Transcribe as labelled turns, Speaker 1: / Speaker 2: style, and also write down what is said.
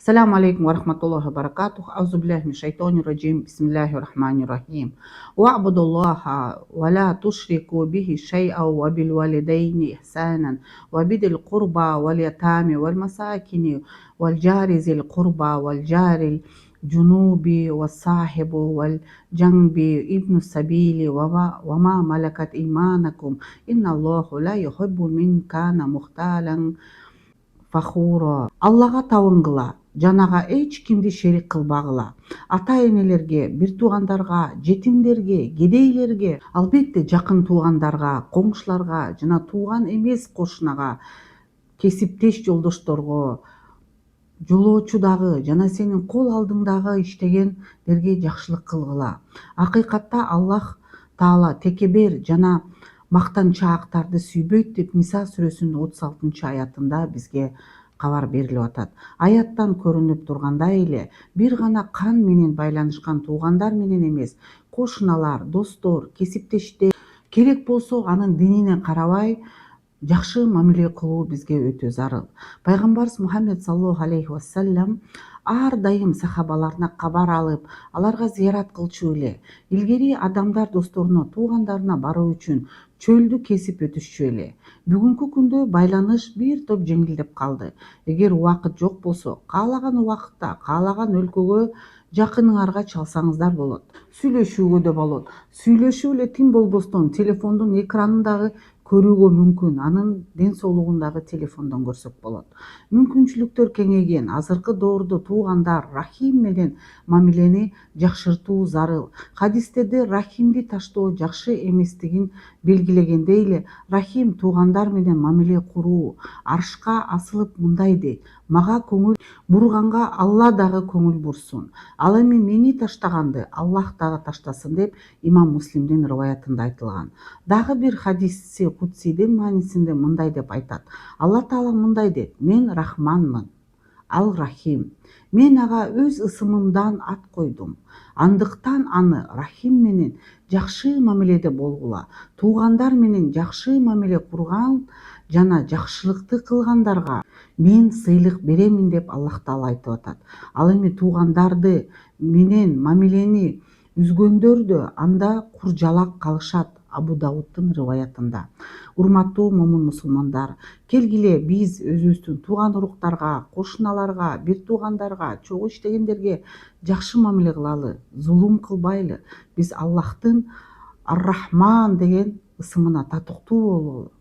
Speaker 1: Assalamu alaikum wa rahmatullahi wa barakatuh. Auzu billahi min shaitanir rajim. Bismillahirrahmanirrahim. Wa'budullaha wa la tushriku bihi shay'an wa bil walidayni ihsanan wa bidil qurba wal yatami wal masakin wal jari zil qurba wal jari junubi was sahibu wal janbi ibnu sabili wa ma malakat imanakum innallahu la yuhibbu min kana muhtalan фахуро. Аллага табынгыла, жанага эч кимди шерик кылбагыла. Ата энелерге, бир туугандарга, жетимдерге, кедейлерге, албетте жакын туугандарга, коңшуларга жана тууган эмес кошунага, кесиптеш жолдошторго, жолоочудагы жана сенин кол алдыңдагы иштегендерге жакшылык кылгыла. Акыйкатта Аллах Таала текебер жана мактанчаактарды сүйбөйт деп Ниса сүрөсүнүн 36-аятында бизге кабар берилип атат. Аяттан көрүнүп тургандай эле бир гана кан менен байланышкан туугандар менен эмес, кошуналар, достор, кесиптештер керек болсо анын динине карабай жакшы мамиле кылуу бизге өтө зарыл. Пайгамбарыбыз Мухаммед саллаллаху алейхи вассалам ар дайым сахабаларына кабар алып, аларга зыярат кылчу эле. Илгери адамдар досторуна, туугандарына баруу үчүн чөлдү кесип өтүшчү эле. Бүгүнкү күндө байланыш бир топ жеңилдеп калды. Эгер убакыт жок болсо, каалаган убакытта, каалаган өлкөгө жакыныңарга чалсаңыздар болот. Сүйлөшүүгө да болот. Сүйлөшүп эле тим болбостон телефондун экранын дагы көрүүгө мүмкүн, анын ден соолугун дагы телефондон көрсөк болот. Мүмкүнчүлүктөр кеңейген азыркы доордо туугандар рахим менен мамилени жакшыртуу зарыл. Хадистерде рахимди таштоо жакшы эместигин белгилегендей эле, рахим туугандар менен мамиле куруу. Аршка асылып мындай дейт: мага көңүл бурганга Алла дагы көңүл бурсун. Ал эми мени таштаганды Аллах дагы таштасын деп Имам Муслимдин риваятында айтылган. Дагы бир хадиси кутсийдин маанисинде мындай деп айтат. Алла Таала мындай дейт: мен Рахманмын, ал Рахим. Мен ага өз ысымымдан ат койдум. Андыктан аны Рахим менен жакшы мамиледе болгула. Туугандар менен жакшы мамиле курган жана жакшылыкты кылгандарга мен сыйлык беремин деп Аллах Таала айтып атат. Ал эми туугандарды менен мамилени үзгөндөр да анда куржалак калышат. Абу Даудтун риваятында. Урматтуу момун мусулмандар, келгиле биз өзүбүздүн тууган уруктарга, кошуналарга, бир туугандарга, чогуу иштегендерге жакшы мамиле кылалы, зулум кылбайлы. Биз Аллахтын Ар-Рахман деген ысымына татыктуу бололу.